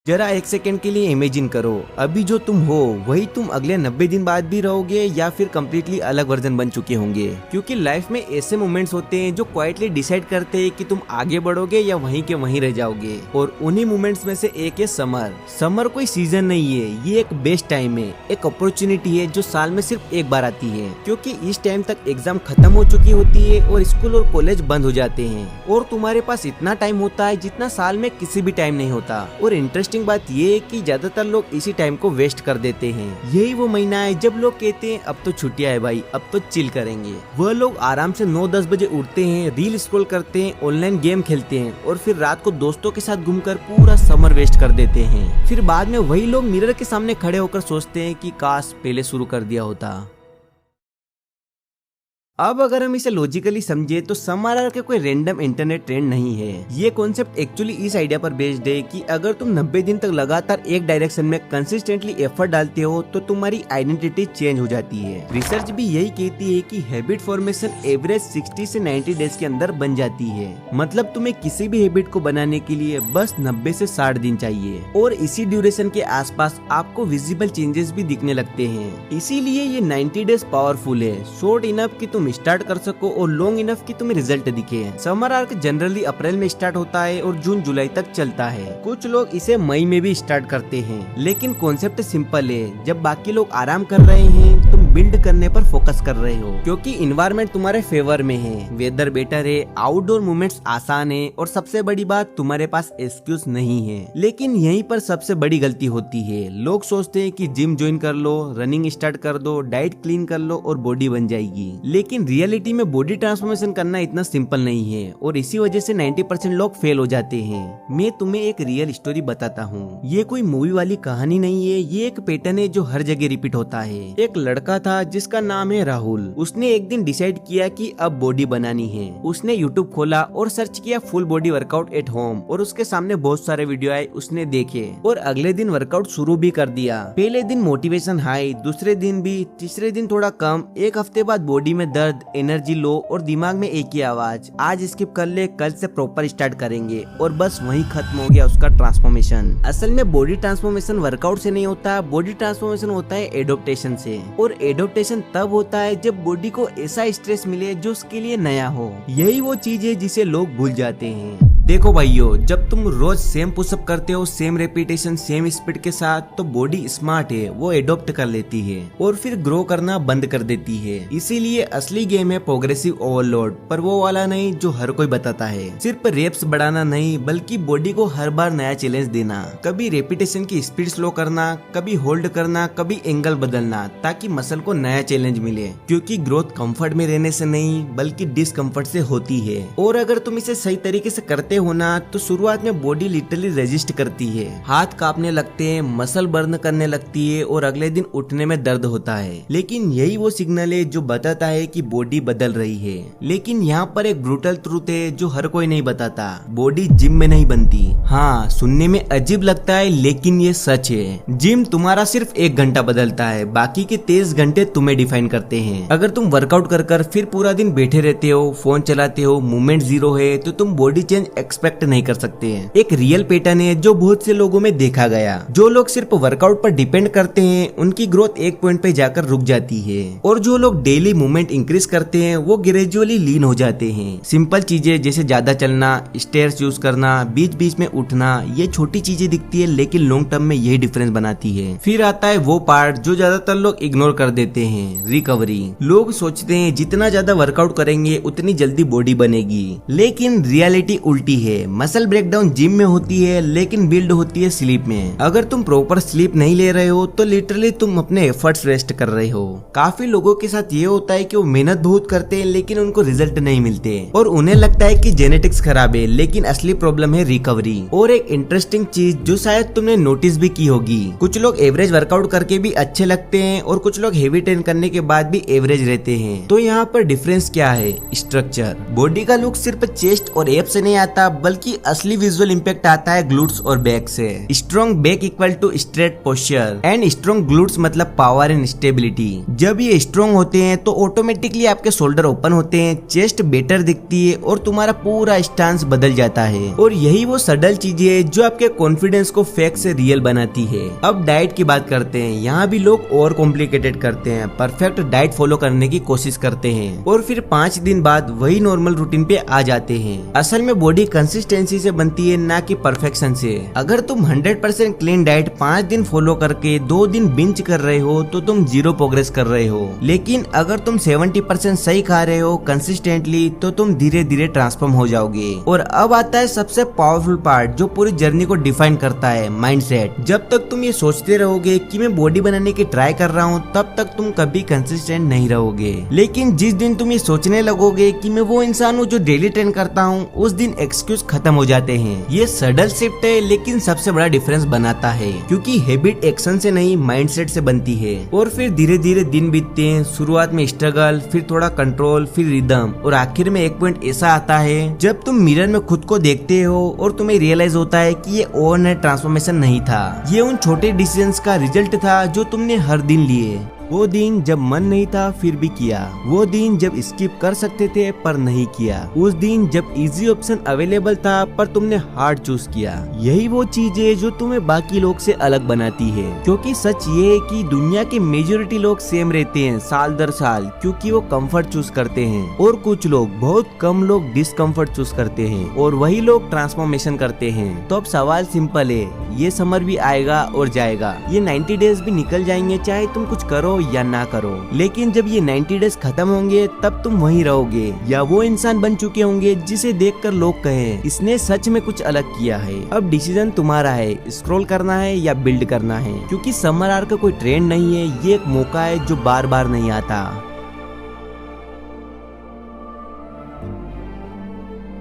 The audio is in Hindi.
जरा एक सेकंड के लिए इमेजिन करो, अभी जो तुम हो वही तुम अगले 90 दिन बाद भी रहोगे या फिर कम्प्लीटली अलग वर्जन बन चुके होंगे। क्योंकि लाइफ में ऐसे मोमेंट्स होते हैं जो क्वाइटली डिसाइड करते हैं कि तुम आगे बढ़ोगे या वहीं के वहीं रह जाओगे। और उन्हीं मोमेंट्स में से एक है समर। समर कोई सीजन नहीं है, ये एक बेस्ट टाइम है, एक अपॉर्चुनिटी है जो साल में सिर्फ एक बार आती है। क्योंकि इस टाइम तक एग्जाम खत्म हो चुकी होती है और स्कूल और कॉलेज बंद हो जाते हैं और तुम्हारे पास इतना टाइम होता है जितना साल में किसी भी टाइम नहीं होता। और इंटरेस्टिंग बात ये है कि ज्यादातर लोग इसी टाइम को वेस्ट कर देते हैं। यही वो महीना है जब लोग कहते हैं अब तो छुट्टियां है भाई, अब तो चिल करेंगे। वह लोग आराम से 9-10 बजे उठते हैं, रील स्क्रॉल करते हैं, ऑनलाइन गेम खेलते हैं और फिर रात को दोस्तों के साथ घूमकर पूरा समर वेस्ट कर देते हैं। फिर बाद में वही लोग मिरर के सामने खड़े होकर सोचते हैं कि काश पहले शुरू कर दिया होता। अब अगर हम इसे लॉजिकली समझे तो समर आर्क कोई रैंडम इंटरनेट ट्रेंड नहीं है। ये कॉन्सेप्ट एक्चुअली इस आइडिया पर बेस्ड है कि अगर तुम 90 दिन तक लगातार एक डायरेक्शन में कंसिस्टेंटली एफर्ट डालते हो तो तुम्हारी आइडेंटिटी चेंज हो जाती है। रिसर्च भी यही कहती है कि हैबिट फॉर्मेशन एवरेज 60 से 90 डेज के अंदर बन जाती है। मतलब तुम्हें किसी भी हैबिट को बनाने के लिए बस 90 से 60 दिन चाहिए और इसी ड्यूरेशन के आसपास आपको विजिबल चेंजेस भी दिखने लगते हैं। इसीलिए ये 90 डेज पावरफुल है, शॉर्ट इनफ कि तुम स्टार्ट कर सको और लॉन्ग इनफ कि तुम्हें रिजल्ट दिखे। समर आर्क जनरली अप्रैल में स्टार्ट होता है और जून जुलाई तक चलता है। कुछ लोग इसे मई में भी स्टार्ट करते हैं, लेकिन कॉन्सेप्ट सिंपल है। जब बाकी लोग आराम कर रहे हैं तुम बिल्ड करने पर फोकस कर रहे हो, क्योंकि इन्वायरमेंट तुम्हारे फेवर में है, वेदर बेटर है, आउटडोर मूवमेंट्स आसान है और सबसे बड़ी बात तुम्हारे पास एक्सक्यूज नहीं है। लेकिन यहीं पर सबसे बड़ी गलती होती है। लोग सोचते हैं कि जिम ज्वाइन कर लो, रनिंग स्टार्ट कर दो, डाइट क्लीन कर लो और बॉडी बन जाएगी। लेकिन रियलिटी में बॉडी ट्रांसफॉर्मेशन करना इतना सिंपल नहीं है और इसी वजह से 90% लोग फेल हो जाते हैं। मैं तुम्हें एक रियल स्टोरी बताता हूँ। ये कोई मूवी वाली कहानी नहीं है, ये एक पैटर्न है जो हर जगह रिपीट होता है। एक लड़का था जिसका नाम है राहुल। उसने एक दिन डिसाइड किया कि अब बॉडी बनानी है। उसने यूट्यूब खोला और सर्च किया full body workout at home और उसके सामने बहुत सारे वीडियो आए, उसने देखे और अगले दिन वर्कआउट शुरू भी कर दिया। पहले दिन मोटिवेशन हाई, दूसरे दिन भी, तीसरे दिन थोड़ा कम। एक हफ्ते बाद बॉडी में दर्द, एनर्जी लो और दिमाग में एक ही आवाज, आज स्किप कर ले, कल से प्रॉपर स्टार्ट करेंगे। और बस वहीं खत्म हो गया उसका ट्रांसफॉर्मेशन। असल में बॉडी ट्रांसफॉर्मेशन वर्कआउट से नहीं होता, बॉडी ट्रांसफॉर्मेशन होता है एडॉप्टेशन से। और एडॉप्टेशन तब होता है जब बॉडी को ऐसा स्ट्रेस मिले जो उसके लिए नया हो। यही वो चीज है जिसे लोग भूल जाते हैं। देखो भाइयों, जब तुम रोज सेम पुशअप करते हो, सेम रेपिटेशन, सेम स्पीड के साथ, तो बॉडी स्मार्ट है, वो एडॉप्ट कर लेती है और फिर ग्रो करना बंद कर देती है। इसीलिए असली गेम है प्रोग्रेसिव ओवरलोड, पर वो वाला नहीं जो हर कोई बताता है। सिर्फ रेप्स बढ़ाना नहीं, बल्कि बॉडी को हर बार नया चैलेंज देना। कभी रेपिटेशन की स्पीड स्लो करना, कभी होल्ड करना, कभी एंगल बदलना, ताकि मसल को नया चैलेंज मिले। क्योंकि ग्रोथ कंफर्ट में रहने से नहीं बल्कि डिस्कम्फर्ट से होती है। और अगर तुम इसे सही तरीके से करते होना तो शुरुआत में बॉडी लिटरली रेजिस्ट करती है, हाथ कांपने लगते हैं, मसल बर्न करने लगती है और अगले दिन उठने में दर्द होता है। लेकिन यही वो सिग्नल है जो बताता है कि बॉडी बदल रही है। लेकिन यहाँ पर एक ब्रूटल ट्रूथ है जो हर कोई नहीं बताता, बॉडी जिम में नहीं बनती। हाँ, सुनने में अजीब लगता है लेकिन ये सच है। जिम तुम्हारा सिर्फ 1 घंटा बदलता है, बाकी के 23 घंटे तुम्हें डिफाइन करते हैं। अगर तुम वर्कआउट कर फिर पूरा दिन बैठे रहते हो, फोन चलाते हो, मूवमेंट जीरो है, तो तुम बॉडी चेंज एक्सपेक्ट नहीं कर सकते हैं। एक रियल पैटर्न है जो बहुत से लोगों में देखा गया। जो लोग सिर्फ वर्कआउट पर डिपेंड करते हैं उनकी ग्रोथ एक पॉइंट पे जाकर रुक जाती है और जो लोग डेली मूवमेंट इंक्रीज करते हैं वो ग्रेजुअली लीन हो जाते हैं। सिंपल चीजें जैसे ज्यादा चलना, स्टेयर्स यूज करना, बीच बीच में उठना, ये छोटी चीजें दिखती है लेकिन लॉन्ग टर्म में यही डिफरेंस बनाती है। फिर आता है वो पार्ट जो ज्यादातर लोग इग्नोर कर देते हैं, रिकवरी। लोग सोचते हैं जितना ज्यादा वर्कआउट करेंगे उतनी जल्दी बॉडी बनेगी, लेकिन रियलिटी उल्टी है। मसल ब्रेकडाउन जिम में होती है लेकिन बिल्ड होती है स्लीप में। अगर तुम प्रॉपर स्लीप नहीं ले रहे हो तो लिटरली तुम अपने एफर्ट्स वेस्ट कर रहे हो। काफी लोगों के साथ ये होता है कि वो मेहनत बहुत करते हैं लेकिन उनको रिजल्ट नहीं मिलते और उन्हें लगता है कि जेनेटिक्स खराब है, लेकिन असली प्रॉब्लम है रिकवरी। और एक इंटरेस्टिंग चीज जो शायद तुमने नोटिस भी की होगी, कुछ लोग एवरेज वर्कआउट करके भी अच्छे लगते हैं और कुछ लोग हेवी ट्रेन करने के बाद भी एवरेज रहते हैं। तो यहाँ पर डिफरेंस क्या है? स्ट्रक्चर। बॉडी का लुक सिर्फ चेस्ट और एब्स से नहीं आता, आता, बल्कि असली विजुअल इम्पैक्ट आता है ग्लूट्स और बैक से। Strong back equal to straight posture and strong glutes मतलब पावर एंड स्टेबिलिटी। जब ये स्ट्रॉन्ग होते हैं तो ऑटोमेटिकली आपके शोल्डर ओपन होते हैं, चेस्ट बेटर दिखती है और तुम्हारा पूरा स्टांस बदल जाता है। और यही वो सडल चीजें है जो आपके कॉन्फिडेंस को फेक से रियल बनाती है। अब डाइट की बात करते हैं। यहाँ भी लोग और कॉम्प्लिकेटेड करते हैं, परफेक्ट डाइट फॉलो करने की कोशिश करते हैं और फिर 5 दिन बाद वही नॉर्मल रूटीन पे आ जाते हैं। असल में बॉडी कंसिस्टेंसी से बनती है, ना कि परफेक्शन से। अगर तुम 100% क्लीन डाइट 5 दिन फॉलो करके 2 दिन बिंच कर रहे हो तो तुम 0 प्रोग्रेस कर रहे हो। लेकिन अगर तुम 70% सही खा रहे हो कंसिस्टेंटली तो तुम धीरे धीरे ट्रांसफॉर्म हो जाओगे। और अब आता है सबसे पावरफुल पार्ट जो पूरी जर्नी को डिफाइन करता है, माइंडसेट। जब तक तुम ये सोचते रहोगे कि मैं बॉडी बनाने की ट्राई कर रहा हूँ, तब तक तुम कभी कंसिस्टेंट नहीं रहोगे। लेकिन जिस दिन तुम ये सोचने लगोगे कि मैं वो इंसान हूँ जो डेली ट्रेन करता हूँ, उस दिन एक्सक्यूज खत्म हो जाते हैं। ये सडल शिफ्ट है लेकिन सबसे बड़ा डिफरेंस बनाता है, क्योंकि हैबिट एक्शन से नहीं माइंडसेट से बनती है। और फिर धीरे धीरे दिन बीतते हैं। शुरुआत में स्ट्रगल, फिर थोड़ा कंट्रोल, फिर रिदम, और आखिर में एक पॉइंट ऐसा आता है जब तुम मिरर में खुद को देखते हो और तुम्हें रियलाइज होता है कि ये ओवरनाइट ट्रांसफॉर्मेशन नहीं था, ये उन छोटे डिसीजंस का रिजल्ट था जो तुमने हर दिन लिए। वो दिन जब मन नहीं था फिर भी किया, वो दिन जब स्किप कर सकते थे पर नहीं किया, उस दिन जब इजी ऑप्शन अवेलेबल था पर तुमने हार्ड चूज किया। यही वो चीज है जो तुम्हें बाकी लोग से अलग बनाती है, क्योंकि सच ये है कि दुनिया के मेजोरिटी लोग सेम रहते हैं साल दर साल, क्योंकि वो कंफर्ट चूज करते हैं, और कुछ लोग, बहुत कम लोग डिस्कम्फर्ट चूज करते हैं, और वही लोग ट्रांसफॉर्मेशन करते हैं। तो अब सवाल सिंपल है, ये समर भी आएगा और जाएगा, ये 90 डेज भी निकल जाएंगे, चाहे तुम कुछ करो या ना करो। लेकिन जब ये 90 डेज खत्म होंगे तब तुम वहीं रहोगे, या वो इंसान बन चुके होंगे जिसे देखकर लोग कहें इसने सच में कुछ अलग किया है। अब डिसीजन तुम्हारा है, स्क्रॉल करना है या बिल्ड करना है, क्योंकि समर आर्क का कोई ट्रेंड नहीं है, ये एक मौका है जो बार बार नहीं आता।